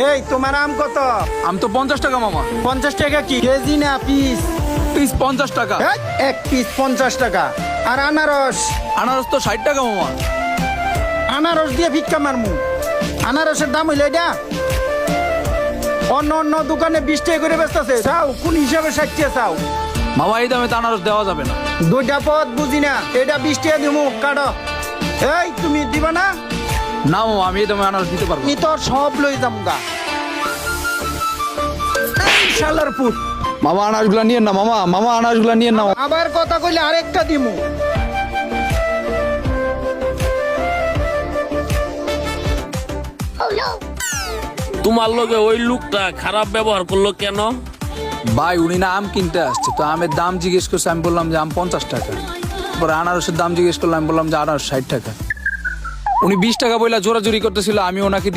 এই তোমার আম কত? আম তো 50 টাকা মামা। 50 টাকা কি কেজি না পিস? পিস 50 টাকা। এক পিস 50 টাকা। আর আনারস? আনারস তো 60 টাকা মামা। আনারস দিয়ে ভিক্ষা মারমু? আনারসের দাম হইলে এটা? অন্য অন্য দোকানে 20 টাকা করে বেচতেছে, চাও কোন হিসাবে 60 টাকা চাও? মামা এই দামে তো আনারস দেওয়া যাবে না। দুইটা পদ বুঝি না, এটা 20 টাকা দিমু, কাটো। এই তুমি দিবা না? না মামা, আমি এই দামে আনারস দিতে পারবো আমি না। তোর সব লই যাম গা। এই শালার পুত, মামা আনারসগুলা নিয়েন না মামা, মামা আনারসগুলা নিয়েন না। আবার কথা কইলে আরেকটা দিমু। তোমার লগে ওই লোকটা খারাপ ব্যবহার করলো কেন? ভাই উনি না আম কিনতে আসছে, তো আমের দাম জিজ্ঞেস করছে, আমি বললাম যে আম 50 টাকা। পরে আনারসের দাম জিজ্ঞেস করলাম, আমি বললাম যে আনারস 60 টাকা। উনি 20 টাকা বইলা জোরাজুরি করতেছিল, আমি ওনাকে